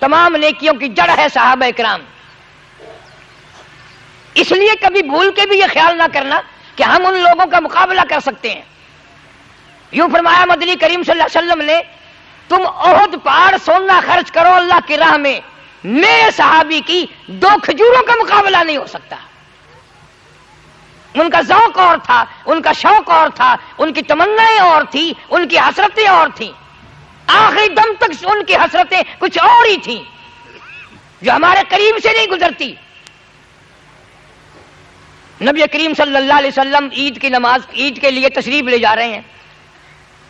تمام نیکیوں کی جڑ ہے صحابہ کرام. اس لیے کبھی بھول کے بھی یہ خیال نہ کرنا کہ ہم ان لوگوں کا مقابلہ کر سکتے ہیں. یوں فرمایا مدنی کریم صلی اللہ علیہ وسلم نے، تم احد پہاڑ سونا خرچ کرو اللہ کی راہ میں، میرے صحابی کی 2 کھجوروں کا مقابلہ نہیں ہو سکتا. ان کا ذوق اور تھا، ان کا شوق اور تھا، ان کی تمنائیں اور تھی، ان کی حسرتیں اور تھیں. آخری دم تک ان کی حسرتیں کچھ اور ہی تھیں جو ہمارے قریب سے نہیں گزرتی. نبی کریم صلی اللہ علیہ وسلم عید کی نماز، عید کے لیے تشریف لے جا رہے ہیں.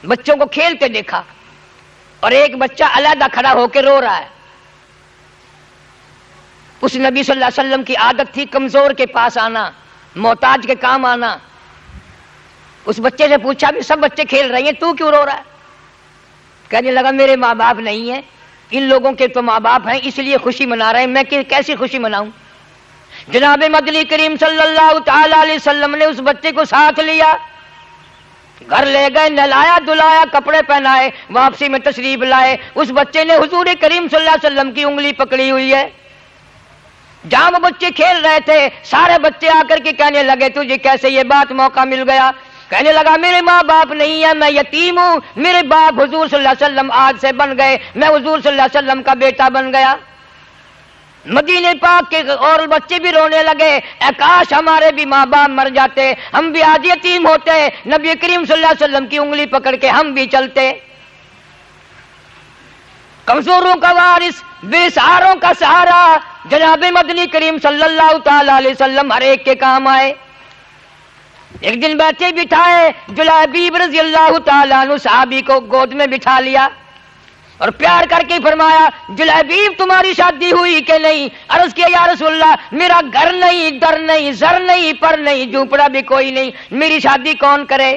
بچوں کو کھیلتے دیکھا اور ایک بچہ علیحدہ کھڑا ہو کے رو رہا ہے. اس نبی صلی اللہ علیہ وسلم کی عادت تھی کمزور کے پاس آنا، محتاج کے کام آنا. اس بچے سے پوچھا بھی سب بچے کھیل رہے ہیں، تو کیوں رو رہا ہے؟ کہنے لگا میرے ماں باپ نہیں ہیں، ان لوگوں کے تو ماں باپ ہیں، اس لیے خوشی منا رہے ہیں، میں کیسی خوشی مناؤں؟ جناب مدنی کریم صلی اللہ تعالی علیہ وسلم نے اس بچے کو ساتھ لیا، گھر لے گئے، نہلایا دھلایا، کپڑے پہنائے، واپسی میں تشریف لائے. اس بچے نے حضور کریم صلی اللہ علیہ وسلم کی انگلی پکڑی ہوئی ہے. جہاں وہ بچے کھیل رہے تھے سارے بچے آ کر کے کہنے لگے تجھے کیسے یہ بات موقع مل گیا؟ کہنے لگا میرے ماں باپ نہیں ہیں، میں یتیم ہوں، میرے باپ حضور صلی اللہ علیہ وسلم آج سے بن گئے، میں حضور صلی اللہ علیہ وسلم کا بیٹا بن گیا. مدینے پاک کے اور بچے بھی رونے لگے، اے کاش ہمارے بھی ماں باپ مر جاتے، ہم بھی آج یتیم ہوتے، نبی کریم صلی اللہ علیہ وسلم کی انگلی پکڑ کے ہم بھی چلتے. کمزوروں کا وارث، بے سہاروں کا سہارا، جناب مدنی کریم صلی اللہ تعالی علیہ وسلم ہر ایک کے کام آئے. ایک دن بیٹھے بٹھائے جلیبیب رضی اللہ تعالیٰ عنہ صحابی کو گود میں بٹھا لیا اور پیار کر کے فرمایا جلیبیب تمہاری شادی ہوئی کہ نہیں؟ عرض کیا یا رسول اللہ میرا گھر نہیں، در نہیں، زر نہیں، پر نہیں، جھونپڑا بھی کوئی نہیں، میری شادی کون کرے؟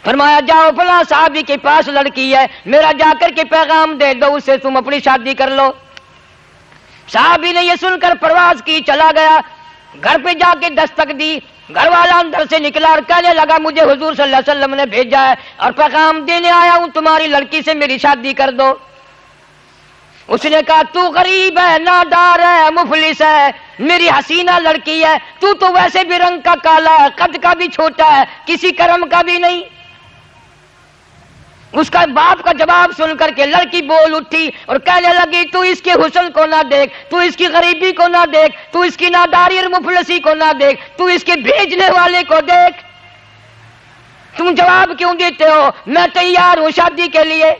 فرمایا جاؤ فلاں صحابی کے پاس لڑکی ہے، میرا جا کر کے پیغام دے دو، اس سے تم اپنی شادی کر لو. صحابی نے یہ سن کر پرواز کی، چلا گیا، گھر پہ جا کے دستک دی. گھر والا اندر سے نکلا اور کہنے لگا مجھے حضور صلی اللہ علیہ وسلم نے بھیجا ہے اور پیغام دینے آیا ہوں تمہاری لڑکی سے میری شادی کر دو. اس نے کہا تو غریب ہے، نادار ہے، مفلس ہے، میری حسینہ لڑکی ہے، تو ویسے بھی رنگ کا کالا ہے، قد کا بھی چھوٹا ہے، کسی کرم کا بھی نہیں. اس کا باپ کا جواب سن کر کے لڑکی بول اٹھی اور کہنے لگی تو اس کے حسن کو نہ دیکھ، تو اس کی غریبی کو نہ دیکھ، تو اس کی ناداری اور مفلسی کو نہ دیکھ، تو اس کے بھیجنے والے کو دیکھ. تم جواب کیوں دیتے ہو؟ میں تیار ہوں شادی کے لیے.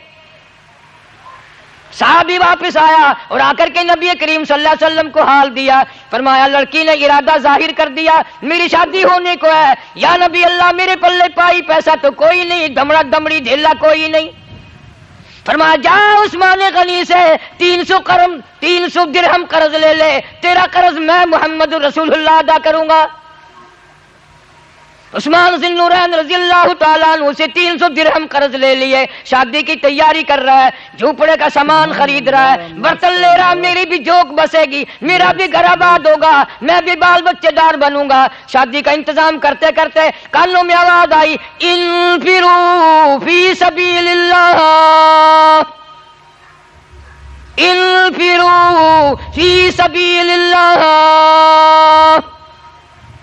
صحابی واپس آیا اور آ کر کے نبی کریم صلی اللہ علیہ وسلم کو حال دیا. فرمایا لڑکی نے ارادہ ظاہر کر دیا میری شادی ہونے کو ہے. یا نبی اللہ میرے پلے پائی پیسہ تو کوئی نہیں، دمڑا دمڑی ڈھیلا کوئی نہیں. فرمایا جا عثمان غنی سے 300 درہم قرض لے لے، تیرا قرض میں محمد رسول اللہ ادا کروں گا. عثمان ذی النورین رضی اللہ تعالیٰ عنہ سے 300 درہم قرض لے لیے، شادی کی تیاری کر رہا ہے، جھوپڑے کا سامان خرید رہا ہے، برتن لے رہا، میری بھی جوک بسے گی، میرا بھی گھر آباد ہوگا، میں بھی بال بچے دار بنوں گا. شادی کا انتظام کرتے کرتے کانوں میں آواز آئی انفروا فی سبیل اللہ، انفروا فی سبیل اللہ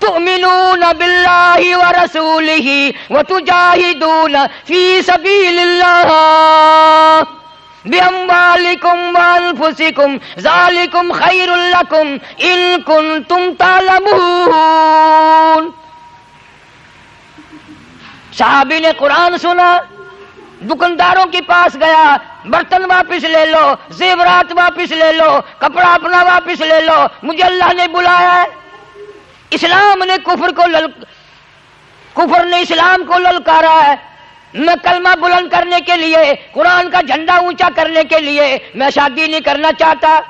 تؤمنون باللہ ورسولہ وتجاہدون فی سبیل اللہ باموالکم وانفسکم ذالکم خیر لکم ان کنتم تعلمون. صحابی نے قرآن سنا، دکانداروں کے پاس گیا، برتن واپس لے لو، زیورات واپس لے لو، کپڑا اپنا واپس لے لو، مجھے اللہ نے بلایا ہے. اسلام نے کفر نے اسلام کو للکارا ہے. میں کلمہ بلند کرنے کے لیے، قرآن کا جھنڈا اونچا کرنے کے لیے میں شادی نہیں کرنا چاہتا.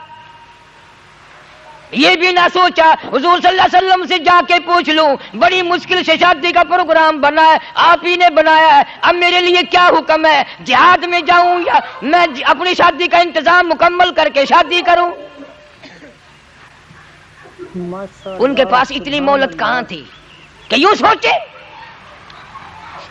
یہ بھی نہ سوچا حضور صلی اللہ علیہ وسلم سے جا کے پوچھ لوں، بڑی مشکل سے شادی کا پروگرام بنا ہے، آپ ہی نے بنایا ہے، اب میرے لیے کیا حکم ہے؟ جہاد میں جاؤں یا میں اپنی شادی کا انتظام مکمل کر کے شادی کروں؟ ان کے پاس اتنی مہلت کہاں تھی کہ یوں سوچے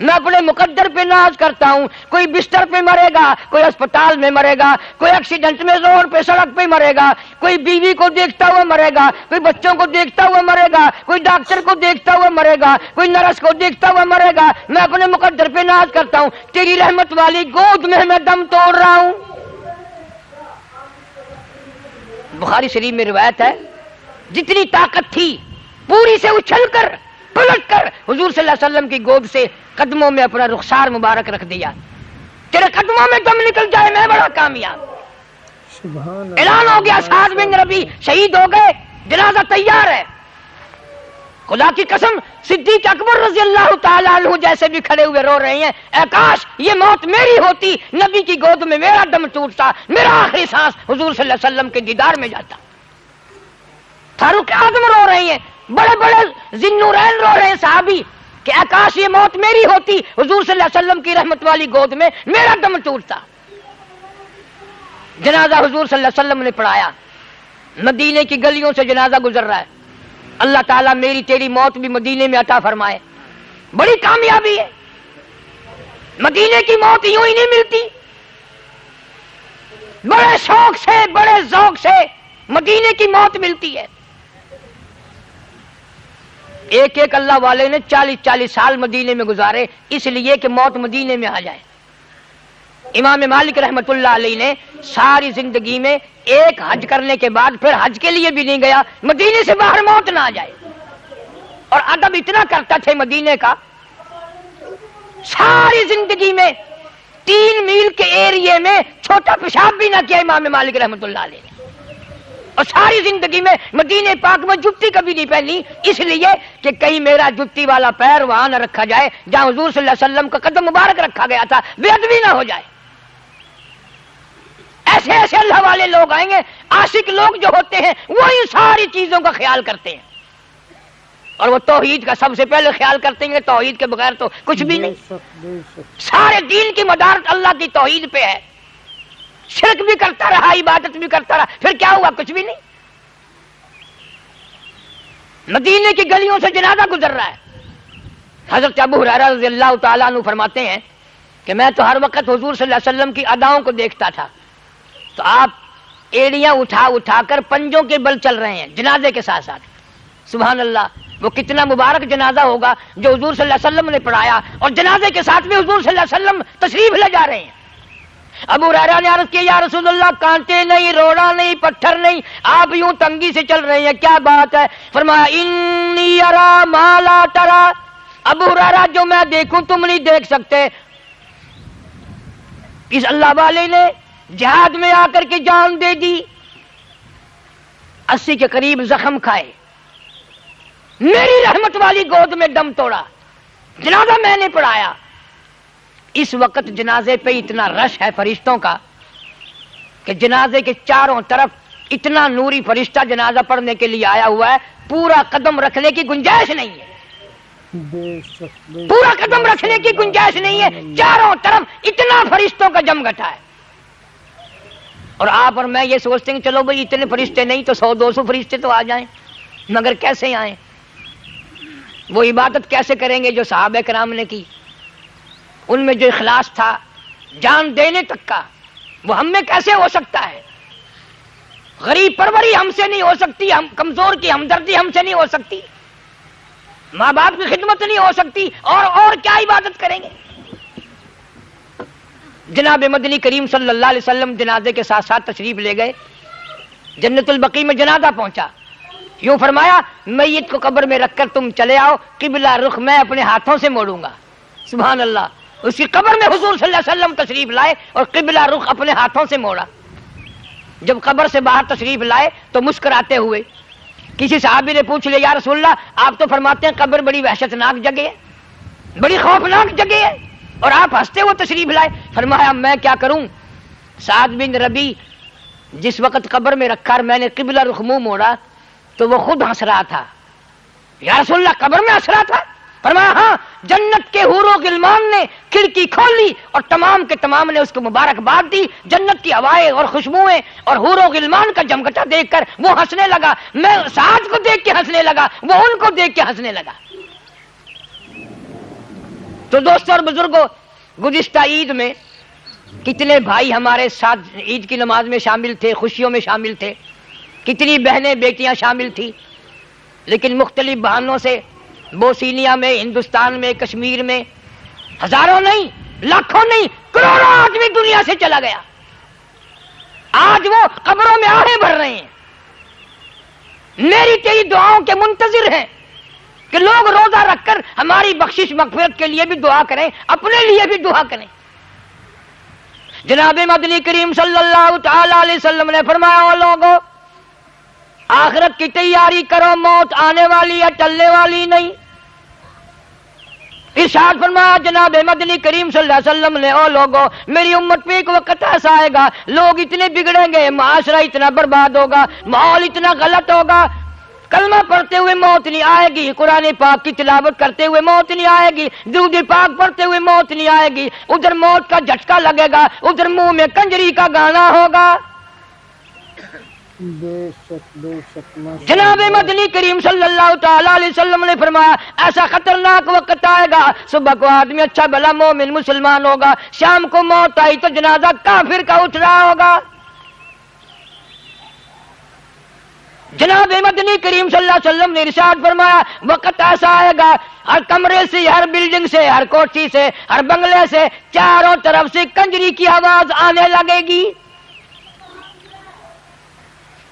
میں اپنے مقدر پہ ناز کرتا ہوں. کوئی بستر پہ مرے گا, کوئی اسپتال میں مرے گا, کوئی ایکسیڈنٹ میں روڈ پہ سڑک پہ مرے گا, کوئی بیوی کو دیکھتا ہوا مرے گا, کوئی بچوں کو دیکھتا ہوا مرے گا, کوئی ڈاکٹر کو دیکھتا ہوا مرے گا, کوئی نرس کو دیکھتا ہوا مرے گا. میں اپنے مقدر پہ ناز کرتا ہوں. تیری رحمت والی گود میں دم توڑ رہا ہوں. بخاری شریف میں روایت ہے, جتنی طاقت تھی پوری سے اچھل کر پلٹ کر حضور صلی اللہ علیہ وسلم کی گود سے قدموں میں اپنا رخسار مبارک رکھ دیا. تیرے قدموں میں دم نکل جائے میں بڑا کامیاب. اعلان ہو گیا سعد بن ربیع شہید ہو گئے, جنازہ تیار ہے. خدا کی قسم صدیق اکبر رضی اللہ تعالیٰ عنہ جیسے بھی کھڑے ہوئے رو رہے ہیں, اے کاش یہ موت میری ہوتی, نبی کی گود میں میرا دم ٹوٹتا, میرا آخری سانس حضور صلی اللہ علیہ وسلم کے دیدار میں جاتا. فاروق اعظم رو رہے ہیں, بڑے بڑے ذی-النورین رو رہے ہیں صحابی کہ اے کاش یہ موت میری ہوتی, حضور صلی اللہ علیہ وسلم کی رحمت والی گود میں میرا دم ٹوٹتا. جنازہ حضور صلی اللہ علیہ وسلم نے پڑھایا. مدینے کی گلیوں سے جنازہ گزر رہا ہے. اللہ تعالیٰ میری تیری موت بھی مدینے میں عطا فرمائے. بڑی کامیابی ہے. مدینے کی موت یوں ہی نہیں ملتی, بڑے شوق سے بڑے ذوق سے مدینے کی موت ملتی ہے. ایک ایک اللہ والے نے 40-40 سال مدینے میں گزارے اس لیے کہ موت مدینے میں آ جائے. امام مالک رحمت اللہ علیہ نے ساری زندگی میں ایک حج کرنے کے بعد پھر حج کے لیے بھی نہیں گیا, مدینے سے باہر موت نہ آ جائے. اور ادب اتنا کرتا تھے مدینے کا, ساری زندگی میں 3 میل کے ایریے میں چھوٹا پیشاب بھی نہ کیا امام مالک رحمت اللہ علیہ نے. اور ساری زندگی میں مدینے پاک میں جتی کبھی نہیں پہنی, اس لیے کہ کہیں میرا جتی والا پیر وہاں نہ رکھا جائے جہاں حضور صلی اللہ علیہ وسلم کا قدم مبارک رکھا گیا تھا, بے ادبی نہ ہو جائے. ایسے ایسے اللہ والے لوگ آئیں گے, عاشق لوگ جو ہوتے ہیں وہ ان ساری چیزوں کا خیال کرتے ہیں, اور وہ توحید کا سب سے پہلے خیال کرتے ہیں. توحید کے بغیر تو کچھ بھی نہیں. سارے دین کی مدارت اللہ کی توحید پہ ہے. شرک بھی کرتا رہا, عبادت بھی کرتا رہا, پھر کیا ہوا؟ کچھ بھی نہیں. مدینے کی گلیوں سے جنازہ گزر رہا ہے. حضرت ابو ہریرہ رضی اللہ تعالیٰ عنہ فرماتے ہیں کہ میں تو ہر وقت حضور صلی اللہ علیہ وسلم کی اداؤں کو دیکھتا تھا, تو آپ ایڑیاں اٹھا اٹھا کر پنجوں کے بل چل رہے ہیں جنازے کے ساتھ ساتھ. سبحان اللہ, وہ کتنا مبارک جنازہ ہوگا جو حضور صلی اللہ علیہ وسلم نے پڑھایا, اور جنازے کے ساتھ بھی حضور صلی اللہ علیہ وسلم تشریف لے جا رہے ہیں. ابو ہریرہ نے عرض کیا, یا رسول اللہ کانٹے نہیں, روڑا نہیں, پتھر نہیں, آپ یوں تنگی سے چل رہے ہیں, کیا بات ہے؟ فرمایا انی ارا ما لا ترا. ابو ہریرہ جو میں دیکھوں تم نہیں دیکھ سکتے. اس اللہ والے نے جہاد میں آ کر کے جان دے دی, 80 کے قریب زخم کھائے, میری رحمت والی گود میں دم توڑا, جنازہ میں نے پڑھایا. اس وقت جنازے پہ اتنا رش ہے فرشتوں کا کہ جنازے کے چاروں طرف اتنا نوری فرشتہ جنازہ پڑھنے کے لیے آیا ہوا ہے, پورا قدم رکھنے کی گنجائش نہیں ہے. پورا قدم رکھنے کی گنجائش نہیں ہے, چاروں طرف اتنا فرشتوں کا جم گٹھا ہے. اور آپ اور میں یہ سوچتے ہیں چلو بھائی اتنے فرشتے نہیں تو 100-200 فرشتے تو آ جائیں, مگر کیسے آئیں؟ وہ عبادت کیسے کریں گے جو صحابہ کرام نے کی؟ ان میں جو اخلاص تھا جان دینے تک کا, وہ ہم میں کیسے ہو سکتا ہے؟ غریب پروری ہم سے نہیں ہو سکتی, ہم کمزور کی ہمدردی ہم سے نہیں ہو سکتی, ماں باپ کی خدمت نہیں ہو سکتی, اور کیا عبادت کریں گے؟ جناب مدنی کریم صلی اللہ علیہ وسلم جنازے کے ساتھ ساتھ تشریف لے گئے. جنت البقیع میں جنازہ پہنچا, یوں فرمایا میت کو قبر میں رکھ کر تم چلے آؤ, قبلہ رخ میں اپنے ہاتھوں سے موڑوں گا. سبحان اللہ, اس کی قبر میں حضور صلی اللہ علیہ وسلم تشریف لائے اور قبلہ رخ اپنے ہاتھوں سے موڑا. جب قبر سے باہر تشریف لائے تو مسکراتے ہوئے کسی صحابی نے پوچھ لیا, یا رسول اللہ آپ تو فرماتے ہیں قبر بڑی وحشتناک جگہ ہے, بڑی خوفناک جگہ ہے, اور آپ ہنستے ہوئے تشریف لائے. فرمایا میں کیا کروں, سعد بن ربیع جس وقت قبر میں رکھا اور میں نے قبلہ رخ منہ موڑا تو وہ خود ہنس رہا تھا. یا رسول اللہ قبر میں ہنس رہا تھا؟ فرمایا ہاں, جنت کے حور و غلمان نے کھڑکی کھولی اور تمام کے تمام نے اس کو مبارکباد دی. جنت کی ہوائیں اور خوشبوئیں اور حور و غلمان کا جمگٹا دیکھ کر وہ ہنسنے لگا, میں سعد کو دیکھ کے ہنسنے لگا, وہ ان کو دیکھ کے ہنسنے لگا. تو دوستوں اور بزرگوں، گزشتہ عید میں کتنے بھائی ہمارے ساتھ عید کی نماز میں شامل تھے، خوشیوں میں شامل تھے، کتنی بہنیں بیٹیاں شامل تھی، لیکن مختلف بہانوں سے بوسینیا میں، ہندوستان میں، کشمیر میں ہزاروں نہیں، لاکھوں نہیں، کروڑوں آدمی دنیا سے چلا گیا۔ آج وہ قبروں میں آہیں بھر رہے ہیں، میری تیری دعاؤں کے منتظر ہیں کہ لوگ روزہ رکھ کر ہماری بخشش مغفرت کے لیے بھی دعا کریں، اپنے لیے بھی دعا کریں۔ جناب مدنی کریم صلی اللہ تعالی علیہ وسلم نے فرمایا، او لوگو آخرت کی تیاری کرو، موت آنے والی ہے، ٹلنے والی نہیں۔ ارشاد فرمایا جناب مدنی کریم صلی اللہ علیہ وسلم نے، او لوگو میری امت پہ ایک وقت ایسا آئے گا، لوگ اتنے بگڑیں گے، معاشرہ اتنا برباد ہوگا، ماحول اتنا غلط ہوگا، کلمہ پڑھتے ہوئے موت نہیں آئے گی، قرآن پاک کی تلاوت کرتے ہوئے موت نہیں آئے گی، درود پاک پڑھتے ہوئے موت نہیں آئے گی، ادھر موت کا جھٹکا لگے گا، ادھر منہ میں کنجری کا گانا ہوگا۔ بے شک جناب مدنی کریم صلی اللہ تعالی علیہ وسلم نے فرمایا، ایسا خطرناک وقت آئے گا، صبح کو آدمی اچھا بھلا مومن مسلمان ہوگا، شام کو موت آئی تو جنازہ کافر کا اٹھ رہا ہوگا۔ جناب مدنی کریم صلی اللہ علیہ وسلم نے ارشاد فرمایا، وقت ایسا آئے گا، ہر کمرے سے، ہر بلڈنگ سے، ہر کوٹھی سے، ہر بنگلے سے، چاروں طرف سے کنجری کی آواز آنے لگے گی۔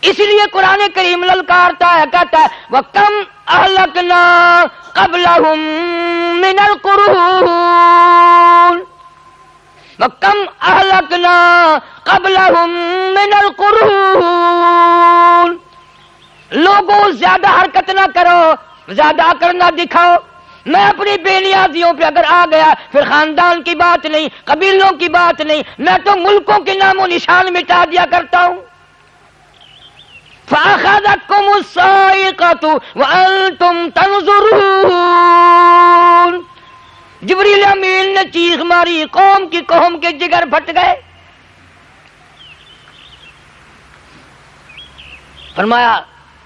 اس لیے قرآن کریم للکارتا ہے، کہتا ہے وَكَمْ أَهْلَكْنَا قَبْلَهُمْ مِنَ الْقُرُونِ وَكَمْ أَهْلَكْنَا قَبْلَهُمْ مِنَ الْقُرُونِ۔ لوگوں زیادہ حرکت نہ کرو، زیادہ کرنا دکھاؤ۔ میں اپنی بے نیازیوں پہ اگر آ گیا پھر خاندان کی بات نہیں، قبیلوں کی بات نہیں، میں تو ملکوں کے نام و نشان مٹا دیا کرتا ہوں۔ فَأَخَذَتْكُمُ الصَّاعِقَةُ وَأَنْتُمْ تَنْظُرُونَ۔ جبریل امین نے چیخ ماری، قوم کے جگر پھٹ گئے۔ فرمایا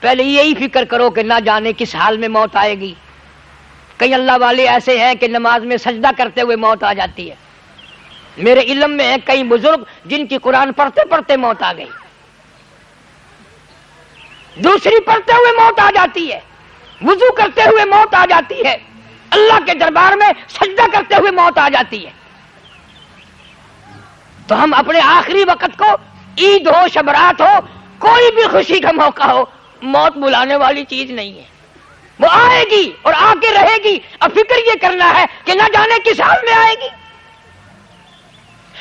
پہلے یہی فکر کرو کہ نہ جانے کس حال میں موت آئے گی۔ کئی اللہ والے ایسے ہیں کہ نماز میں سجدہ کرتے ہوئے موت آ جاتی ہے۔ میرے علم میں ہیں کئی بزرگ جن کی قرآن پڑھتے پڑھتے موت آ گئی، دوسری پڑھتے ہوئے موت آ جاتی ہے، وضو کرتے ہوئے موت آ جاتی ہے، اللہ کے دربار میں سجدہ کرتے ہوئے موت آ جاتی ہے۔ تو ہم اپنے آخری وقت کو، عید ہو، شبرات ہو، کوئی بھی خوشی کا موقع ہو، موت بلانے والی چیز نہیں ہے، وہ آئے گی اور آ کے رہے گی، اب فکر یہ کرنا ہے کہ نہ جانے کس حال میں آئے گی۔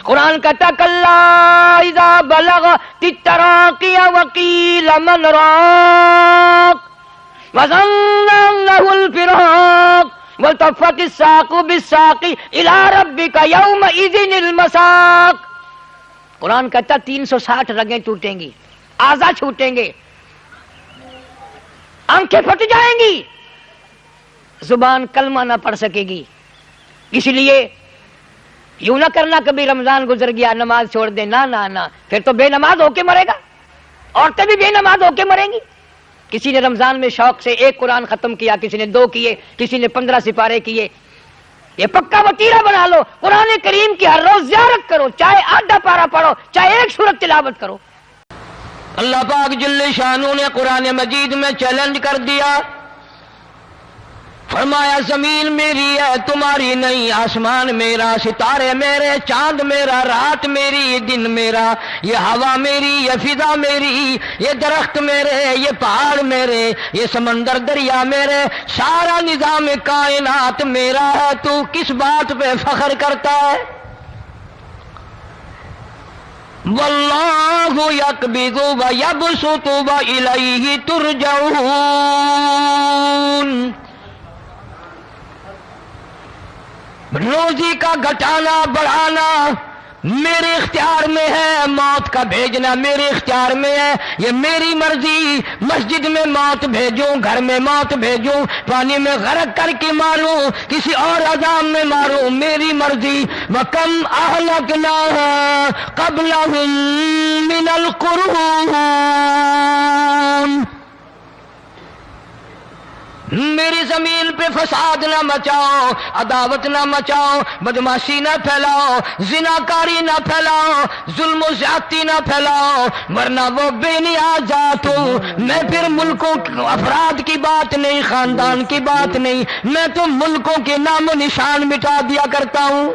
قرآن کہتا کلا اذا بلغت التراقی وقیل من راق وظن انه الفراق والتفت الساق بالساق الى ربك يومئذ المساق۔ قرآن کہتا 360 رگیں ٹوٹیں گی، اعضاء چھوٹیں گے، آنکھیں پھٹ جائیں گی، زبان کلمہ نہ پڑھ سکے گی۔ اس لیے یوں نہ کرنا کبھی رمضان گزر گیا نماز چھوڑ دے، نہ نہ نہ، پھر تو بے نماز ہو کے مرے گا، عورتیں بھی بے نماز ہو کے مریں گی۔ کسی نے رمضان میں شوق سے ایک قرآن ختم کیا، کسی نے 2 کیے، کسی نے 15 سپارے کیے۔ یہ پکا وتیرہ بنا لو، قرآن کریم کی ہر روز زیارت کرو، چاہے آدھا پارہ پڑھو، چاہے ایک سورت تلاوت کرو۔ اللہ پاک جل شانہ نے قرآن مجید میں چیلنج کر دیا، فرمایا زمین میری ہے تمہاری نہیں، آسمان میرا، ستارے میرے، چاند میرا، رات میری، دن میرا، یہ ہوا میری، یہ فضا میری، یہ درخت میرے، یہ پہاڑ میرے، یہ سمندر دریا میرے، سارا نظام کائنات میرا ہے، تو کس بات پہ فخر کرتا ہے؟ واللہ یقبض ویبسط والیہ ترجعون۔ روزی کا گھٹانا بڑھانا میرے اختیار میں ہے، موت کا بھیجنا میرے اختیار میں ہے، یہ میری مرضی۔ مسجد میں موت بھیجوں، گھر میں موت بھیجوں، پانی میں غرق کر کے ماروں، کسی اور عذاب میں ماروں، میری مرضی۔ وَكَمْ أَهْلَكْنَا قَبْلَهُمْ مِنَ الْقُرُونِ میری زمین پہ فساد نہ مچاؤ، عداوت نہ مچاؤ، بدماشی نہ پھیلاؤ، زناکاری نہ پھیلاؤ، ظلم و زیادتی نہ پھیلاؤ، ورنہ وہ بے نیاز ذات ہوں۔ میں پھر ملکوں افراد کی بات نہیں، خاندان کی بات نہیں، میں تو ملکوں کے نام و نشان مٹا دیا کرتا ہوں۔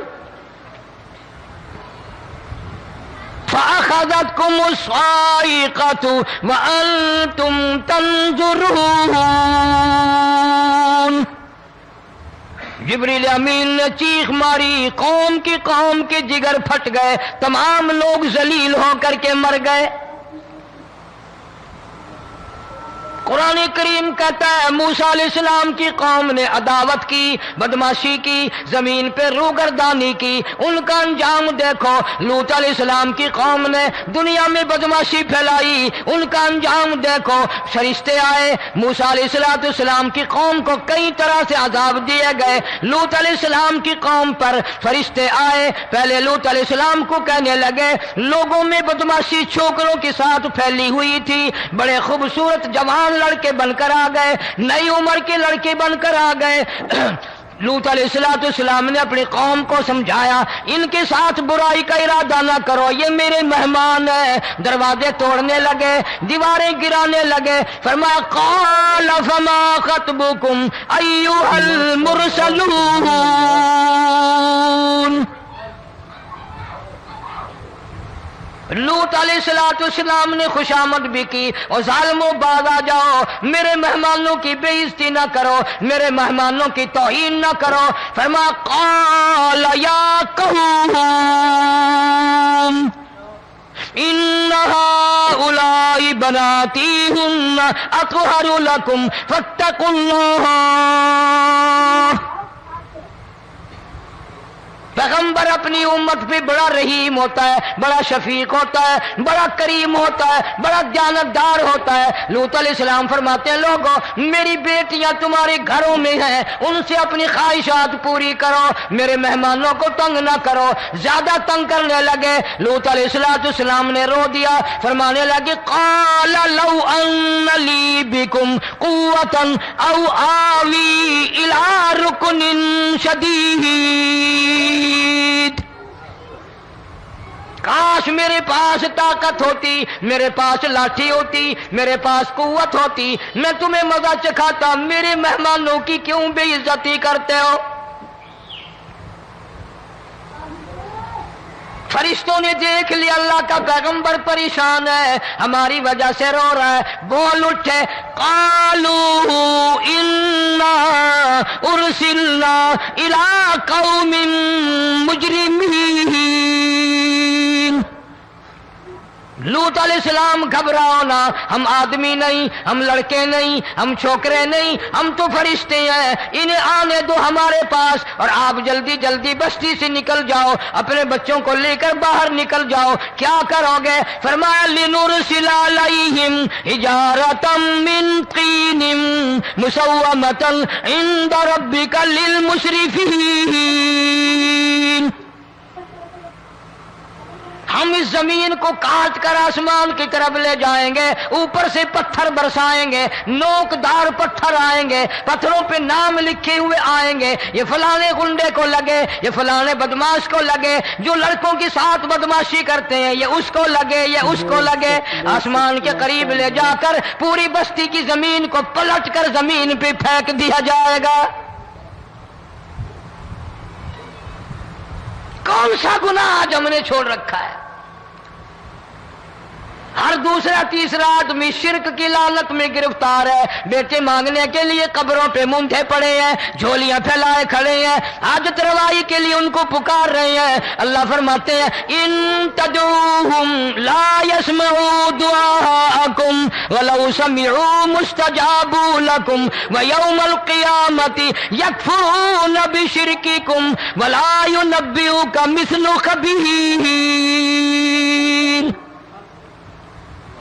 فَأَخَذَتْكُمُ الصَّاعِقَةُ وَأَنْتُمْ تَنْظُرُونَ۔ جبریل امین نے چیخ ماری، قوم کے جگر پھٹ گئے، تمام لوگ ذلیل ہو کر کے مر گئے۔ قرآن کریم کہتا ہے موسیٰ علیہ السلام کی قوم نے عداوت کی، بدماشی کی، زمین پہ روگردانی کی، ان کا انجام دیکھو۔ لوط علیہ السلام کی قوم نے دنیا میں بدماشی پھیلائی، ان کا انجام دیکھو۔ فرشتے آئے، موسیٰ علیہ السلام کی قوم کو کئی طرح سے عذاب دیے گئے۔ لوط علیہ السلام کی قوم پر فرشتے آئے، پہلے لوط علیہ السلام کو کہنے لگے لوگوں میں بدماشی چھوکروں کے ساتھ پھیلی ہوئی تھی، بڑے خوبصورت جوان لڑکے بن کر آ گئے، نئی عمر کے لڑکے بن کر آ گئے۔ لوط علیہ السلام نے اپنی قوم کو سمجھایا ان کے ساتھ برائی کا ارادہ نہ کرو، یہ میرے مہمان ہیں۔ دروازے توڑنے لگے، دیواریں گرانے لگے، فرمایا قال فما خطبکم ایھا المرسلون۔ لوط علیہ السلام نے خوشامد بھی کی، اور ظالموں باز آ جاؤ، میرے مہمانوں کی بے عزتی نہ کرو، میرے مہمانوں کی توہین نہ کرو۔ فرمایا قال یا قوم ان هؤلاء بناتی ہن اطہر لکم فاتقوا اللہ۔ پیغمبر اپنی امت پہ بڑا رحیم ہوتا ہے، بڑا شفیق ہوتا ہے، بڑا کریم ہوتا ہے، بڑا دیانتدار ہوتا ہے۔ لوط علیہ السلام فرماتے ہیں لوگوں میری بیٹیاں تمہارے گھروں میں ہیں، ان سے اپنی خواہشات پوری کرو، میرے مہمانوں کو تنگ نہ کرو۔ زیادہ تنگ کرنے لگے، لوط علیہ السلام نے رو دیا، فرمانے لگے قال لو ان لی بکم قوة او آوی الی رکن شدید۔ کاش میرے پاس طاقت ہوتی، میرے پاس لاٹھی ہوتی، میرے پاس قوت ہوتی، میں تمہیں مزہ چکھاتا۔ میرے مہمانوں کی کیوں بے عزتی کرتے ہو؟ فرشتوں نے دیکھ لیا اللہ کا پیغمبر پریشان ہے، ہماری وجہ سے رو رہا ہے، بول اٹھے قالوا انا ارسلنا الی قوم مجرمین۔ لوط علیہ السلام گھبراؤ نہ، ہم آدمی نہیں، ہم لڑکے نہیں، ہم چھوکرے نہیں، ہم تو فرشتے ہیں، انہیں آنے دو ہمارے پاس، اور آپ جلدی جلدی بستی سے نکل جاؤ، اپنے بچوں کو لے کر باہر نکل جاؤ۔ کیا کرو گے؟ فرمایا لنرسل علیہم حجارۃ من طین مسومۃ عند ربک للمسرفین۔ ہم اس زمین کو کاٹ کر آسمان کی طرف لے جائیں گے، اوپر سے پتھر برسائیں گے، نوکدار پتھر آئیں گے، پتھروں پہ نام لکھے ہوئے آئیں گے، یہ فلانے گنڈے کو لگے، یہ فلانے بدماش کو لگے، جو لڑکوں کے ساتھ بدماشی کرتے ہیں یہ اس کو لگے، یہ اس کو لگے۔ آسمان کے قریب لے جا کر پوری بستی کی زمین کو پلٹ کر زمین پہ پھینک دیا جائے گا۔ کون سا گناہ آج ہم نے چھوڑ رکھا ہے؟ ہر دوسرا تیسرا آدمی شرک کی لعنت میں گرفتار ہے، بیٹے مانگنے کے لیے قبروں پہ مونڈھے پڑے ہیں، جھولیاں پھیلائے کھڑے ہیں، حاجت روائی کے لیے ان کو پکار رہے ہیں۔ اللہ فرماتے ہیں ان تدعوہم لا يسمعوا دعاءکم ولو سمعوا مستجابوا لکم ویوم القیامت یکفرون بشرککم ولا ينبئک مثل خبیر۔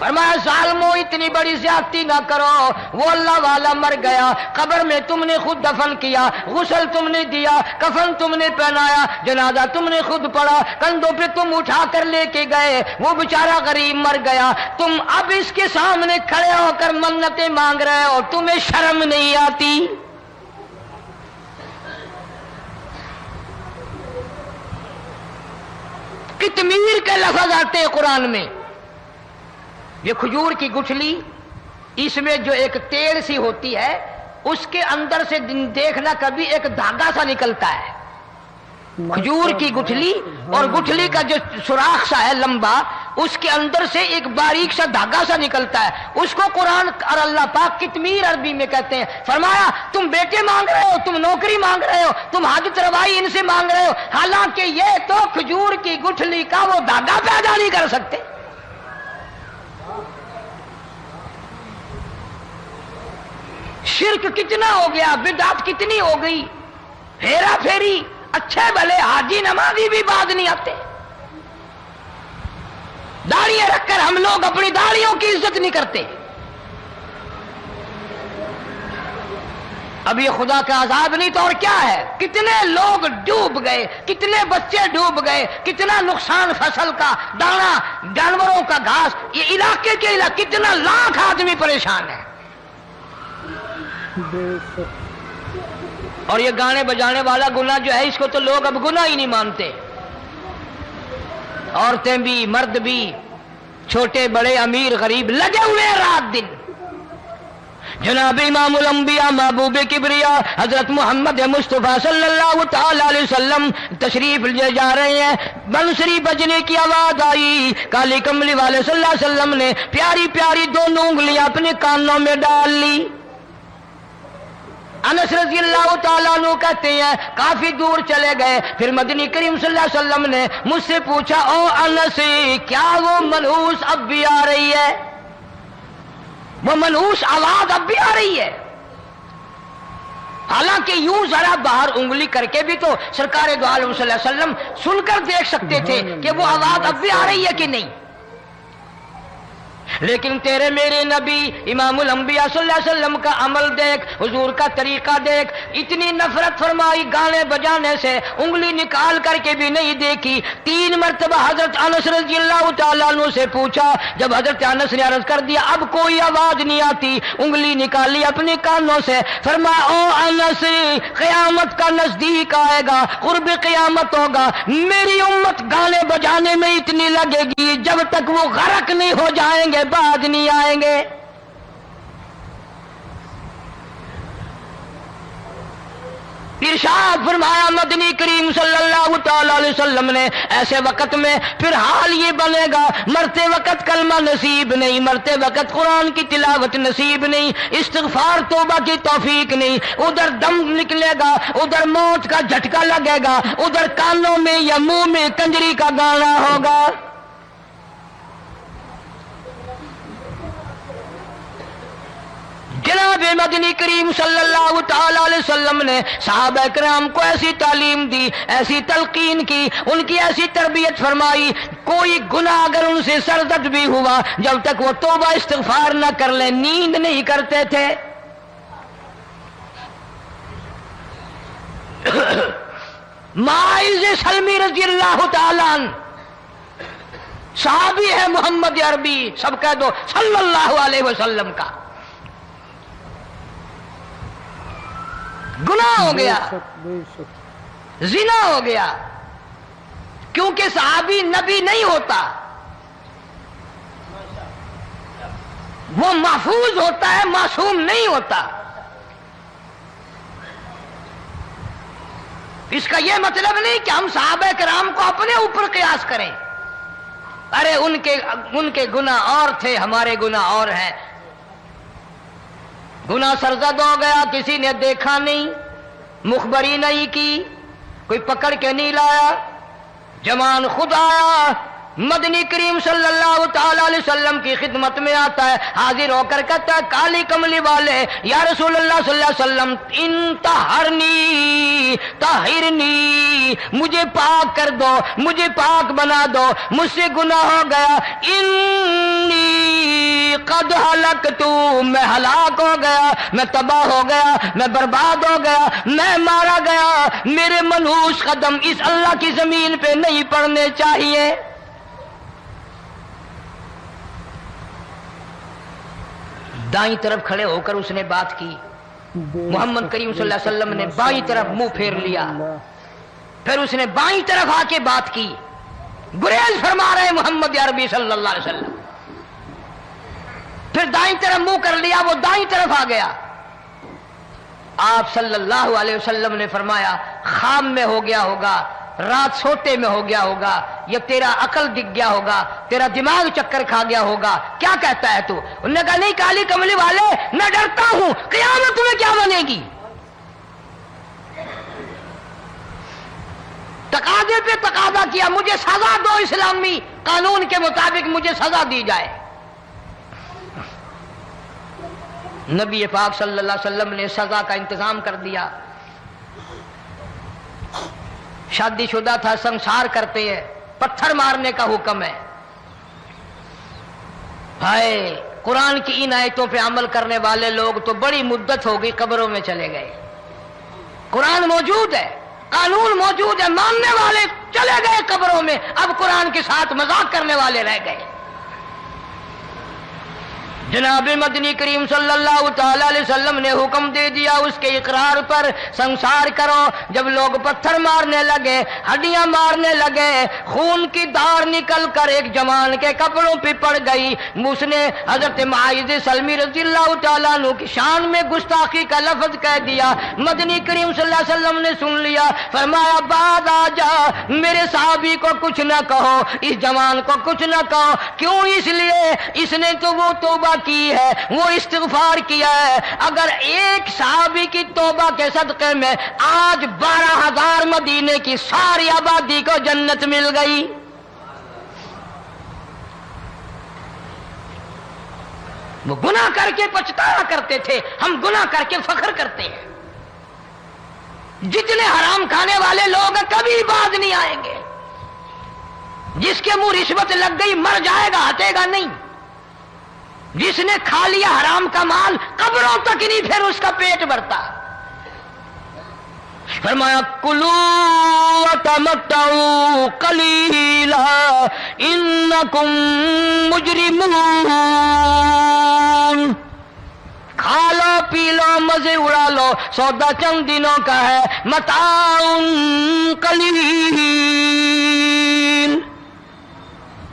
فرمایا ظالموں اتنی بڑی زیادتی نہ کرو، وہ اللہ والا مر گیا، قبر میں تم نے خود دفن کیا، غسل تم نے دیا، کفن تم نے پہنایا، جنازہ تم نے خود پڑھا، کندھوں پہ تم اٹھا کر لے کے گئے، وہ بیچارہ غریب مر گیا، تم اب اس کے سامنے کھڑے ہو کر منتیں مانگ رہے ہو، تمہیں شرم نہیں آتی؟ کتمیر کے لفظ آتے ہیں قرآن میں، یہ کھجور کی گٹھلی، اس میں جو ایک تیل سی ہوتی ہے، اس کے اندر سے دیکھنا کبھی ایک دھاگا سا نکلتا ہے، کھجور کی گٹھلی، اور گٹھلی کا جو سوراخ سا ہے لمبا، اس کے اندر سے ایک باریک سا دھاگا سا نکلتا ہے، اس کو قرآن اور اللہ پاک کتمیر عربی میں کہتے ہیں۔ فرمایا تم بیٹے مانگ رہے ہو، تم نوکری مانگ رہے ہو، تم حاجت روائی ان سے مانگ رہے ہو، حالانکہ یہ تو کھجور کی گٹھلی کا وہ دھاگا پیدا نہیں کر سکتے۔ شرک کتنا ہو گیا، بدعت کتنی ہو گئی، ہیرا پھیری، اچھے بھلے حاجی نمازی بھی بعد نہیں آتے، داڑیاں رکھ کر ہم لوگ اپنی داڑیوں کی عزت نہیں کرتے۔ اب یہ خدا کا عذاب نہیں تو اور کیا ہے؟ کتنے لوگ ڈوب گئے، کتنے بچے ڈوب گئے، کتنا نقصان فصل کا، دانا، جانوروں کا گھاس، یہ علاقے کے علاقے کتنا لاکھ آدمی پریشان ہے۔ اور یہ گانے بجانے والا گناہ جو ہے، اس کو تو لوگ اب گناہ ہی نہیں مانتے، عورتیں بھی، مرد بھی، چھوٹے بڑے، امیر غریب، لگے ہوئے رات دن۔ جناب امام الانبیاء محبوب کبریا حضرت محمد مصطفیٰ صلی اللہ تعالی علیہ وسلم تشریف لے جا رہے ہیں، بنسری بجنے کی آواز آئی، کالی کملی والے صلی اللہ علیہ وسلم نے پیاری پیاری دونوں انگلیاں اپنے کانوں میں ڈال لی۔ انس رضی اللہ تعالیٰ عنہ کہتے ہیں کافی دور چلے گئے، پھر مدنی کریم صلی اللہ علیہ وسلم نے مجھ سے پوچھا، او انس کیا وہ منحوس اب بھی آ رہی ہے؟ وہ منحوس آواز اب بھی آ رہی ہے؟ حالانکہ یوں ذرا باہر انگلی کر کے بھی تو سرکار دو عالم صلی اللہ علیہ وسلم سن کر دیکھ سکتے تھے کہ وہ آواز اب بھی آ رہی ہے کہ نہیں، لیکن تیرے میرے نبی امام الانبیاء صلی اللہ علیہ وسلم کا عمل دیکھ، حضور کا طریقہ دیکھ، اتنی نفرت فرمائی گانے بجانے سے، انگلی نکال کر کے بھی نہیں دیکھی۔ 3 مرتبہ حضرت انس رضی اللہ تعالیٰ عنہ سے پوچھا، جب حضرت انس نے عرض کر دیا اب کوئی آواز نہیں آتی، انگلی نکالی اپنے کانوں سے، فرمایا او انس قیامت کا نزدیک آئے گا، قرب قیامت ہوگا، میری امت گانے بجانے میں اتنی لگے گی جب تک وہ غرق نہیں ہو جائیں گے بعد نہیں آئیں گے۔ ارشاد فرمایا مدنی کریم صلی اللہ تعالی علیہ وسلم نے، ایسے وقت میں پھر حال یہ بنے گا، مرتے وقت کلمہ نصیب نہیں، مرتے وقت قرآن کی تلاوت نصیب نہیں، استغفار توبہ کی توفیق نہیں، ادھر دم نکلے گا، ادھر موت کا جھٹکا لگے گا، ادھر کانوں میں یا منہ میں کنجری کا گانا ہوگا۔ جناب مدنی کریم صلی اللہ تعالی علیہ وسلم نے صحابہ کرام کو ایسی تعلیم دی، ایسی تلقین کی، ان کی ایسی تربیت فرمائی، کوئی گناہ اگر ان سے سرزد بھی ہوا جب تک وہ توبہ استغفار نہ کر لیں نیند نہیں کرتے تھے۔ معاذ سلمی رضی اللہ تعالیٰ عنہ صحابی ہے محمد عربی، سب کہہ دو صلی اللہ علیہ وسلم کا، گناہ ہو گیا، زنا ہو گیا، کیونکہ صحابی نبی نہیں ہوتا، وہ محفوظ ہوتا ہے، معصوم نہیں ہوتا۔ اس کا یہ مطلب نہیں کہ ہم صحابہ کرام کو اپنے اوپر قیاس کریں، ارے ان کے گناہ اور تھے، ہمارے گناہ اور ہیں۔ گناہ سرزد ہو گیا، کسی نے دیکھا نہیں، مخبری نہیں کی، کوئی پکڑ کے نہیں لایا، جوان خود آیا، مدنی کریم صلی اللہ تعالی علیہ وسلم کی خدمت میں آتا ہے، حاضر ہو کر کہتا ہے کالی کملی والے یا رسول اللہ صلی اللہ علیہ وسلم انطہرنی طہرنی مجھے پاک کر دو، مجھے پاک بنا دو، مجھ سے گناہ ہو گیا، انی قد ہلکت، میں ہلاک ہو گیا، میں تباہ ہو گیا، میں برباد ہو گیا، میں مارا گیا، میرے منحوس قدم اس اللہ کی زمین پہ نہیں پڑنے چاہیے۔ دائیں طرف کھڑے ہو کر اس نے بات کی، محمد کریم صلی اللہ علیہ وسلم نے بائیں طرف منہ پھیر لیا، پھر اس نے بائیں طرف آ کے بات کی، گریز فرما رہے محمد عربی صلی اللہ علیہ وسلم، پھر دائیں طرف منہ کر لیا، وہ دائیں طرف آ گیا۔ آپ صلی اللہ علیہ وسلم نے فرمایا خواب میں ہو گیا ہوگا، رات سوتے میں ہو گیا ہوگا، یا تیرا عقل دکھ گیا ہوگا، تیرا دماغ چکر کھا گیا ہوگا، کیا کہتا ہے تو؟ انہوں نے کہا نہیں کالی کملی والے، میں ڈرتا ہوں قیامت میں کیا بنے گی، تقاضے پہ تقاضا کیا، مجھے سزا دو، اسلامی قانون کے مطابق مجھے سزا دی جائے۔ نبی پاک صلی اللہ علیہ وسلم نے سزا کا انتظام کر دیا۔ شادی شدہ تھا، سنسار کرتے ہیں، پتھر مارنے کا حکم ہے۔ ہائے، قرآن کی ان آیتوں پہ عمل کرنے والے لوگ تو بڑی مدت ہو گئی قبروں میں چلے گئے۔ قرآن موجود ہے، قانون موجود ہے، ماننے والے چلے گئے قبروں میں، اب قرآن کے ساتھ مذاق کرنے والے رہ گئے۔ جناب مدنی کریم صلی اللہ تعالی علیہ وسلم نے حکم دے دیا اس کے اقرار پر سنسار کرو۔ جب لوگ پتھر مارنے لگے، ہڈیاں مارنے لگے، خون کی دھار نکل کر ایک جوان کے کپڑوں پہ پڑ گئی، اس نے حضرت معاذ سلمی رضی اللہ تعالیٰ عنہ کی شان میں گستاخی کا لفظ کہہ دیا۔ مدنی کریم صلی اللہ علیہ وسلم نے سن لیا، فرمایا بعد آ جا، میرے صحابی کو کچھ نہ کہو، اس جوان کو کچھ نہ کہو۔ کیوں؟ اس لیے اس نے تو وہ توبہ کی ہے، وہ استغفار کیا ہے۔ اگر ایک صحابی کی توبہ کے صدقے میں آج 12,000 مدینے کی ساری آبادی کو جنت مل گئی۔ وہ گناہ کر کے پچھتایا کرتے تھے، ہم گناہ کر کے فخر کرتے ہیں۔ جتنے حرام کھانے والے لوگ کبھی باز نہیں آئیں گے۔ جس کے منہ رشوت لگ گئی مر جائے گا، ہٹے گا نہیں۔ جس نے کھا لیا حرام کا مال قبروں تک نہیں پھر اس کا پیٹ بھرتا۔ فرمایا کلو وتمتعوا قلیلا انکم مجرمون، کھا لو پی لو مزے اڑا لو، سودا چند دنوں کا ہے، متاع قلیل،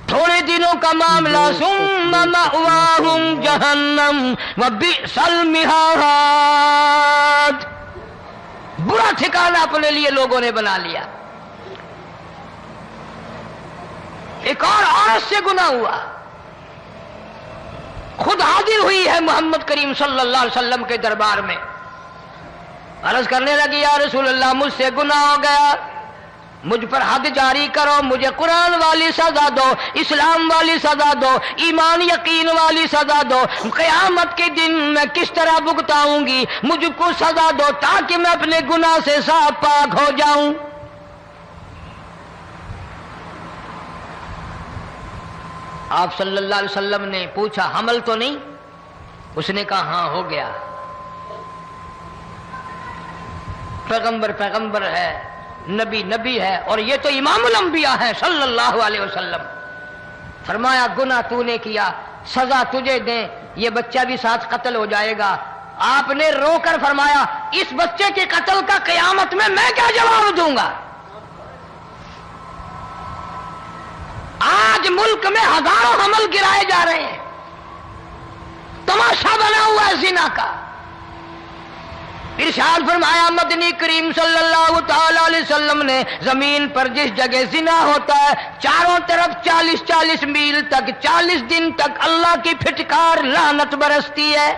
تھوڑے دنوں کا معاملہ، ثم مأواہم جہنم وبئس المہاد، برا ٹھکانہ اپنے لیے لوگوں نے بنا لیا۔ ایک اور عورت سے گناہ ہوا، خود حاضر ہوئی ہے محمد کریم صلی اللہ علیہ وسلم کے دربار میں، عرض کرنے لگی یا رسول اللہ مجھ سے گناہ ہو گیا، مجھ پر حد جاری کرو، مجھے قرآن والی سزا دو، اسلام والی سزا دو، ایمان یقین والی سزا دو، قیامت کے دن میں کس طرح بھگتاؤں گی، مجھ کو سزا دو تاکہ میں اپنے گناہ سے صاف پاک ہو جاؤں۔ آپ صلی اللہ علیہ وسلم نے پوچھا حمل تو نہیں؟ اس نے کہا ہاں ہو گیا۔ پیغمبر ہے، نبی ہے، اور یہ تو امام الانبیاء ہے صلی اللہ علیہ وسلم۔ فرمایا گناہ تو نے کیا، سزا تجھے دیں، یہ بچہ بھی ساتھ قتل ہو جائے گا۔ آپ نے رو کر فرمایا اس بچے کے قتل کا قیامت میں کیا جواب دوں گا؟ آج ملک میں ہزاروں حمل گرائے جا رہے ہیں، تماشا بنا ہوا ہے زنا کا۔ ارشاد فرمایا مدنی کریم صلی اللہ تعالی علیہ وسلم نے زمین پر جس جگہ زنا ہوتا ہے چاروں طرف 40 میل تک 40 دن تک اللہ کی پھٹکار لعنت برستی ہے۔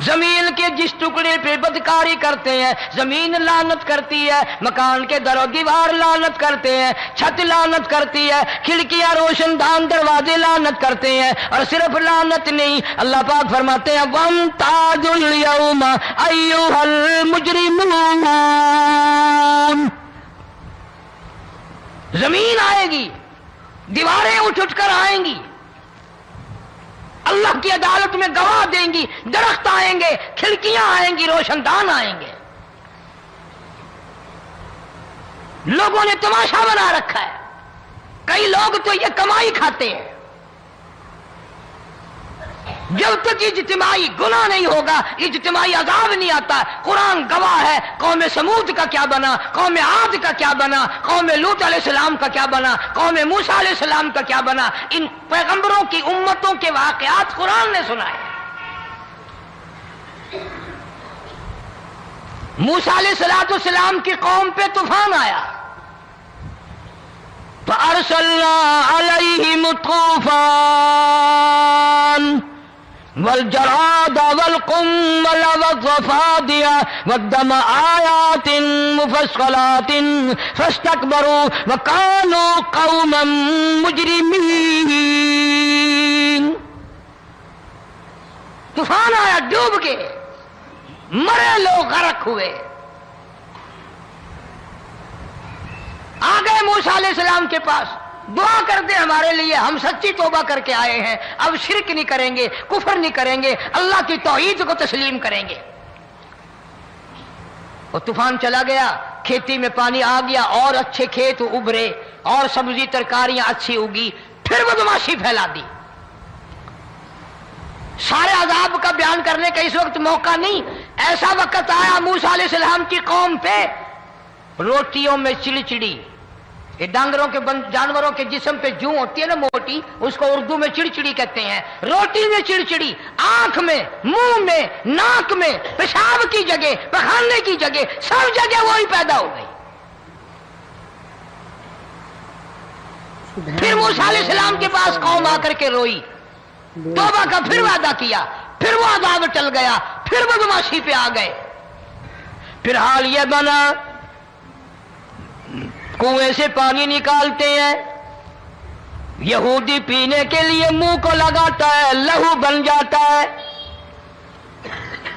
زمین کے جس ٹکڑے پہ بدکاری کرتے ہیں زمین لعنت کرتی ہے، مکان کے در و دیوار لعنت کرتے ہیں، چھت لعنت کرتی ہے، کھڑکیاں روشن دان دروازے لعنت کرتے ہیں، اور صرف لعنت نہیں، اللہ پاک فرماتے ہیں وَامْتَازُوا الْيَوْمَ أَيُّهَا الْمُجْرِمُونَ۔ زمین آئے گی، دیواریں اٹھ اٹھ کر آئیں گی، اللہ کی عدالت میں گواہ دیں گی، درخت آئیں گے، کھڑکیاں آئیں گی، روشن دان آئیں گے۔ لوگوں نے تماشا بنا رکھا ہے، کئی لوگ تو یہ کمائی کھاتے ہیں۔ جب تک اجتماعی گناہ نہیں ہوگا اجتماعی عذاب نہیں آتا۔ قرآن گواہ ہے، قوم سمود کا کیا بنا، قوم عاد کا کیا بنا، قوم لوط علیہ السلام کا کیا بنا، قوم موسیٰ علیہ السلام کا کیا بنا۔ ان پیغمبروں کی امتوں کے واقعات قرآن نے سنائے۔ موسیٰ علیہ السلام کی قوم پہ طوفان آیا، فَأَرْسَلْنَا عَلَيْهِمُ الطُّوفَانَ والجراد والقمل والضفادع والدم آيات مفصلات فاستكبروا وكانوا قوما مجرمين۔ طوفان آیا، ڈوب گئے، مرے لوگ، غرق ہوئے۔ آ گئے موسیٰ علیہ السلام کے پاس، دعا کر دے ہمارے لیے، ہم سچی توبہ کر کے آئے ہیں، اب شرک نہیں کریں گے، کفر نہیں کریں گے، اللہ کی توحید کو تسلیم کریں گے۔ اور طوفان چلا گیا، کھیتی میں پانی آ گیا، اور اچھے کھیت ابھرے، اور سبزی ترکاریاں اچھی اگی، پھر بدماشی پھیلا دی۔ سارے عذاب کا بیان کرنے کا اس وقت موقع نہیں۔ ایسا وقت آیا موسیٰ علیہ السلام کی قوم پہ، روٹیوں میں چڑچڑی، یہ ڈانگروں کے جانوروں کے جسم پہ جوں ہوتی ہے نا موٹی، اس کو اردو میں چڑچڑی کہتے ہیں۔ روٹی میں چڑچڑی، آنکھ میں، منہ میں، ناک میں، پیشاب کی جگہ، پخانے کی جگہ، سب جگہ وہی پیدا ہو گئی۔ پھر موسیٰ علیہ السلام کے پاس قوم آ کر کے روئی، توبہ کا پھر وعدہ کیا، پھر وہ عذاب ٹل گیا، پھر بدماشی پہ آ گئے۔ پھر حال یہ بنا، کنویں سے پانی نکالتے ہیں، یہودی پینے کے لیے منہ کو لگاتا ہے، لہو بن جاتا ہے۔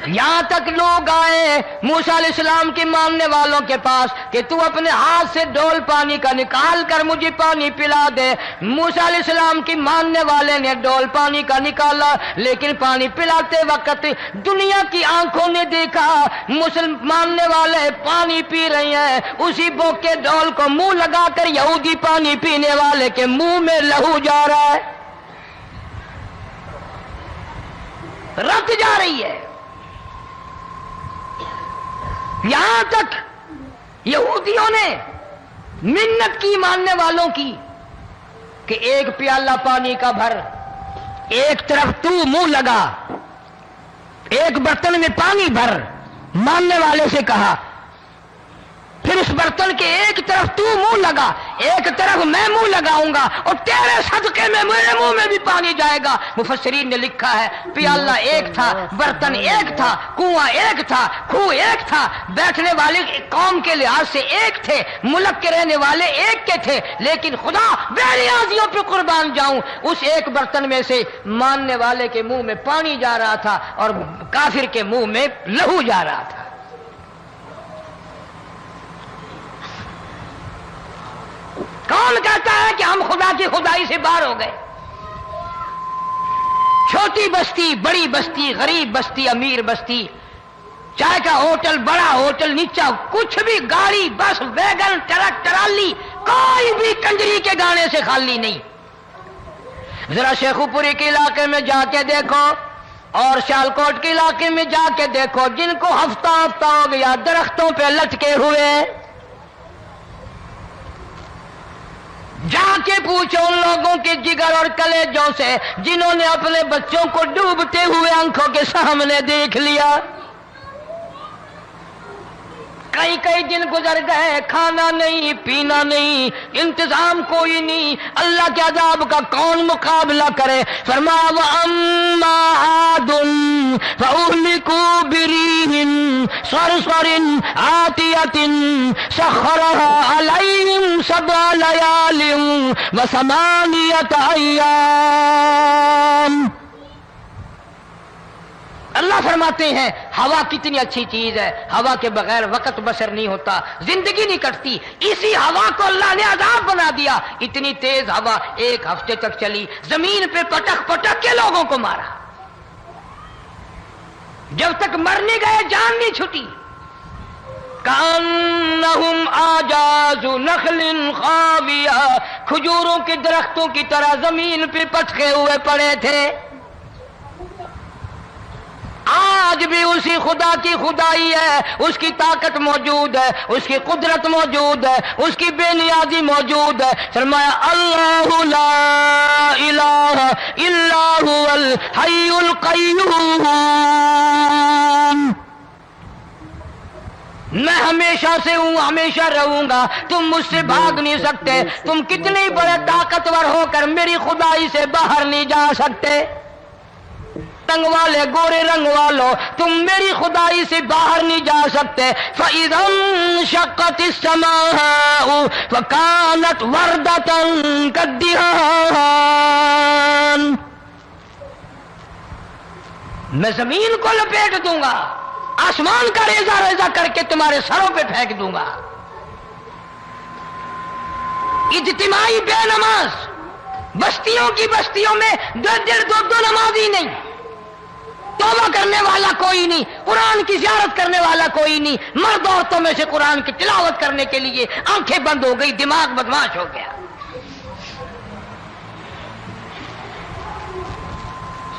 یہاں تک لوگ آئے موسیٰ علیہ السلام کے ماننے والوں کے پاس کہ تو اپنے ہاتھ سے ڈول پانی کا نکال کر مجھے پانی پلا دے۔ موسیٰ علیہ السلام کی ماننے والے نے ڈول پانی کا نکالا، لیکن پانی پلاتے وقت دنیا کی آنکھوں نے دیکھا ماننے والے پانی پی رہے ہیں، اسی بوک کے ڈول کو منہ لگا کر یہودی پانی پینے والے کے منہ میں لہو جا رہا ہے، رت جا رہی ہے۔ یہاں تک یہودیوں نے منت کی ماننے والوں کی کہ ایک پیالہ پانی کا بھر، ایک طرف تو منہ لگا، ایک برتن میں پانی بھر، ماننے والے سے کہا، پھر اس برتن کے ایک طرف تو منہ لگا، ایک طرف میں منہ لگاؤں گا، اور تیرے صدقے میں میرے منہ میں بھی پانی جائے گا۔ مفسرین نے لکھا ہے پیالہ ایک تھا، برتن ایک تھا، کنواں ایک تھا، کھوہ ایک تھا، بیٹھنے والے قوم کے لحاظ سے ایک تھے، ملک کے رہنے والے ایک کے تھے، لیکن خدا بے نیازیوں پہ قربان جاؤں، اس ایک برتن میں سے ماننے والے کے منہ میں پانی جا رہا تھا اور کافر کے منہ میں لہو جا رہا تھا۔ کون کہتا ہے کہ ہم خدا کی خدائی سے باہر ہو گئے؟ چھوٹی بستی، بڑی بستی، غریب بستی، امیر بستی، چائے کا ہوٹل، بڑا ہوٹل، نیچا کچھ بھی، گاڑی، بس، ویگن، ٹرک، ٹرالی، کوئی بھی کنجری کے گانے سے خالی نہیں۔ ذرا شیخو پوری کے علاقے میں جا کے دیکھو اور سیالکوٹ کے علاقے میں جا کے دیکھو، جن کو ہفتہ ہفتہ ہو گیا درختوں پہ لٹکے ہوئے، جا کے پوچھو ان لوگوں کے جگر اور کلیجوں سے جنہوں نے اپنے بچوں کو ڈوبتے ہوئے آنکھوں کے سامنے دیکھ لیا۔ کئی دن گزر گئے، کھانا نہیں پینا نہیں، انتظام کوئی نہیں، اللہ کے عذاب کا کون مقابلہ کرے؟ فرمایا وَأَمَّا عَادٌ فَأُهْلِكُوا بِرِيحٍ صَرْصَرٍ عَاتِيَةٍ سَخَّرَهَا عَلَيْهِمْ 7 لَيَالٍ و8 أَيَّامٍ۔ اللہ فرماتے ہیں ہوا کتنی اچھی چیز ہے، ہوا کے بغیر وقت بسر نہیں ہوتا، زندگی نہیں کٹتی، اسی ہوا کو اللہ نے عذاب بنا دیا۔ اتنی تیز ہوا 1 ہفتے تک چلی، زمین پہ پٹک پٹک کے لوگوں کو مارا، جب تک مرنے گئے جان نہیں چھٹی۔ کأنہم اعجاز نخل خاویہ، کھجوروں کے درختوں کی طرح زمین پہ پٹکے ہوئے پڑے تھے۔ آج بھی اسی خدا کی خدائی ہے، اس کی طاقت موجود ہے، اس کی قدرت موجود ہے، اس کی بے نیازی موجود ہے۔ فرمایا اللہ لا الہ الا هو الحی القیوم، میں ہمیشہ سے ہوں، ہمیشہ رہوں گا، تم مجھ سے بھاگ نہیں سکتے، تم کتنے بڑے طاقتور ہو کر میری خدائی سے باہر نہیں جا سکتے۔ رنگ والے، گورے رنگ والو، تم میری خدائی سے باہر نہیں جا سکتے۔ فَإِذَا انشَقَّتِ السَّمَاءُ فَكَانَتْ وَرْدَةً كَالدِّهَانِ، میں زمین کو لپیٹ دوں گا، آسمان کا ریزہ ریزہ کر کے تمہارے سروں پہ پھینک دوں گا۔ اجتماعی بے نماز، بستیوں کی بستیوں میں 2 نمازی نہیں، توبہ کرنے والا کوئی نہیں، قرآن کی زیارت کرنے والا کوئی نہیں، مرد عورتوں میں سے قرآن کی تلاوت کرنے کے لیے آنکھیں بند ہو گئی، دماغ بدماش ہو گیا۔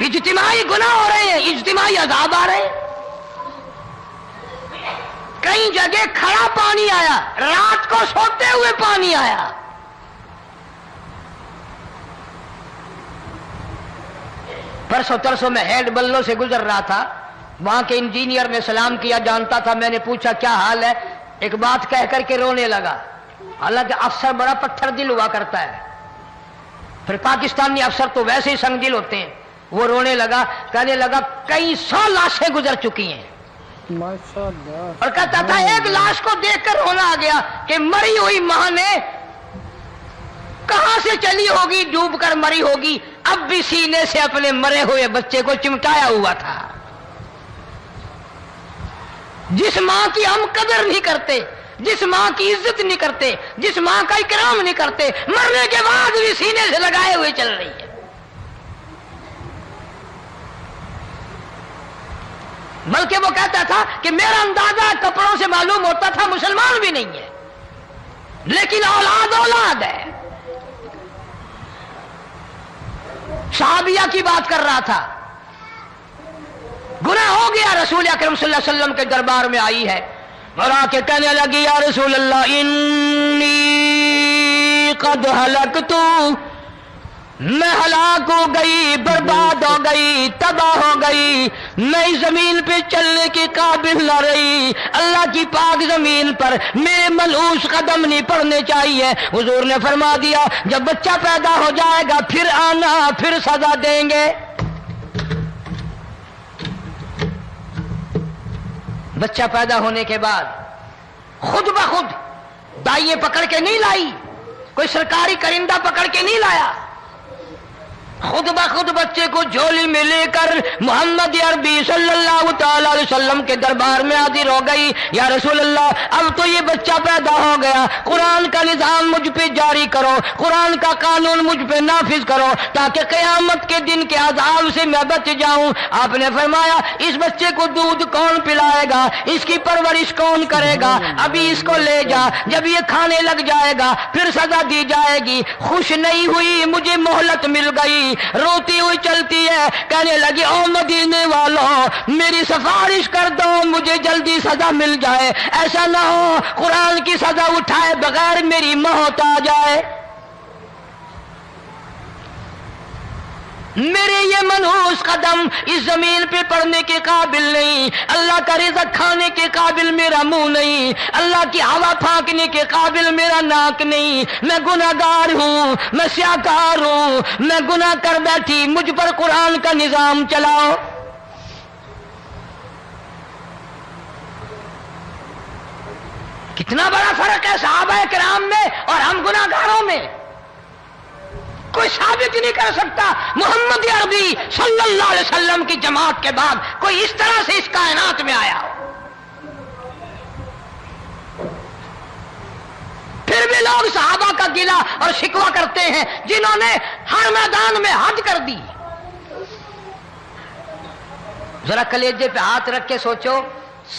اجتماعی گناہ ہو رہے ہیں، اجتماعی عذاب آ رہے ہیں۔ کئی جگہ کھڑا پانی آیا، رات کو سوتے ہوئے پانی آیا۔ پرسوں ترسوں میں ہیڈ بلوں سے گزر رہا تھا، وہاں کے انجینئر نے سلام کیا، جانتا تھا، میں نے پوچھا کیا حال ہے، ایک بات کہہ کر کے رونے لگا، حالانکہ افسر بڑا پتھر دل ہوا کرتا ہے، پھر پاکستانی افسر تو ویسے ہی سنگ دل ہوتے ہیں۔ وہ رونے لگا، کہنے لگا کئی 100 لاشیں گزر چکی ہیں، اور کہتا تھا ایک لاش کو دیکھ کر رونا آ گیا کہ مری ہوئی ماں نے کہاں سے چلی ہوگی، ڈوب کر مری ہوگی، اب بھی سینے سے اپنے مرے ہوئے بچے کو چمٹایا ہوا تھا۔ جس ماں کی ہم قدر نہیں کرتے، جس ماں کی عزت نہیں کرتے، جس ماں کا اکرام نہیں کرتے، مرنے کے بعد بھی سینے سے لگائے ہوئے چل رہی ہے۔ بلکہ وہ کہتا تھا کہ میرا اندازہ کپڑوں سے معلوم ہوتا تھا مسلمان بھی نہیں ہے، لیکن اولاد اولاد ہے۔ صحابیہ کی بات کر رہا تھا، گناہ ہو گیا، رسول اکرم صلی اللہ علیہ وسلم کے دربار میں آئی ہے اور آ کے کہنے لگی یا رسول اللہ انی قد ہلکت، میں ہلاک ہو گئی، برباد ہو گئی، تباہ ہو گئی، میں اس زمین پہ چلنے کے قابل نہ رہی، اللہ کی پاک زمین پر میرے ملعوس قدم نہیں پڑنے چاہیے۔ حضور نے فرما دیا جب بچہ پیدا ہو جائے گا پھر آنا، پھر سزا دیں گے۔ بچہ پیدا ہونے کے بعد خود بخود دائیں پکڑ کے نہیں لائی، کوئی سرکاری کرندہ پکڑ کے نہیں لایا، خود بخود بچے کو جھولی میں لے کر محمد عربی صلی اللہ تعالی علیہ وسلم کے دربار میں حاضر ہو گئی۔ یا رسول اللہ اب تو یہ بچہ پیدا ہو گیا، قرآن کا نظام مجھ پہ جاری کرو، قرآن کا قانون مجھ پہ نافذ کرو تاکہ قیامت کے دن کے عذاب سے میں بچ جاؤں۔ آپ نے فرمایا اس بچے کو دودھ کون پلائے گا، اس کی پرورش کون کرے گا، ابھی اس کو لے جا، جب یہ کھانے لگ جائے گا پھر سزا دی جائے گی۔ خوش نہیں ہوئی، مجھے مہلت مل گئی، روتی ہوئی چلتی ہے، کہنے لگی او مدینے والوں میری سفارش کر دو، مجھے جلدی سزا مل جائے، ایسا نہ ہو قرآن کی سزا اٹھائے بغیر میری موت آ جائے۔ میرے یہ منحوس قدم اس زمین پہ پڑنے کے قابل نہیں، اللہ کا رزق کھانے کے قابل میرا منہ نہیں، اللہ کی ہوا پھانکنے کے قابل میرا ناک نہیں، میں گناہگار ہوں، میں سیاکار ہوں، میں گناہ کر بیٹھی، مجھ پر قرآن کا نظام چلاؤ۔ کتنا بڑا فرق ہے صحابہ کرام میں اور ہم گناہگاروں میں، کوئی ثابت نہیں کر سکتا محمد عربی صلی اللہ علیہ وسلم کی جماعت کے بعد کوئی اس طرح سے اس کائنات میں آیا ہو۔ پھر بھی لوگ صحابہ کا گلہ اور شکوہ کرتے ہیں جنہوں نے ہر میدان میں حج کر دی۔ ذرا کلیجے پہ ہاتھ رکھ کے سوچو،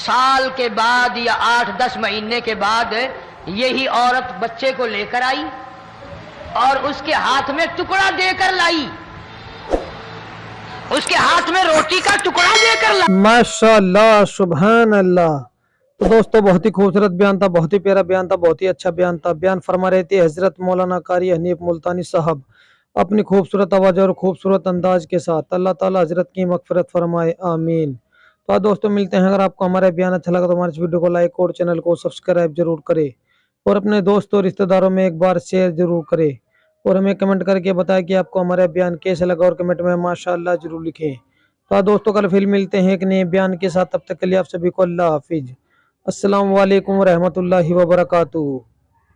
سال کے بعد یا 8-10 مہینے کے بعد یہی عورت بچے کو لے کر آئی اور اس کے ہاتھ میں ٹکڑا دے کر لائی، اس کے ہاتھ میں روٹی کا ٹکڑا دے کر لائی۔ ماشاءاللہ، سبحان اللہ۔ تو دوستو بہت ہی خوبصورت بیان تھا، بہت ہی پیارا بیان تھا، بہت ہی اچھا بیان تھا۔ بیان فرما رہے تھے حضرت مولانا قاری حنیف ملتانی صاحب اپنی خوبصورت آواز اور خوبصورت انداز کے ساتھ۔ اللہ تعالیٰ حضرت کی مغفرت فرمائے، آمین۔ تو دوستو ملتے ہیں، اگر آپ کو ہمارا بیان اچھا لگا تو ہمارے اس ویڈیو کو لائک اور چینل کو سبسکرائب ضرور کرے اور اپنے دوستوں اور رشتہ داروں میں ایک بار شیئر ضرور کرے اور ہمیں کمنٹ کر کے بتائیں کہ آپ کو ہمارا بیان کیسا لگا اور کمنٹ میں ماشاءاللہ ضرور لکھیں۔ تو دوستو کل پھر ملتے ہیں ایک نئے بیان کے ساتھ، تب تک کے لیے آپ سبھی کو اللہ حافظ۔ السلام علیکم ورحمۃ اللہ وبرکاتہ۔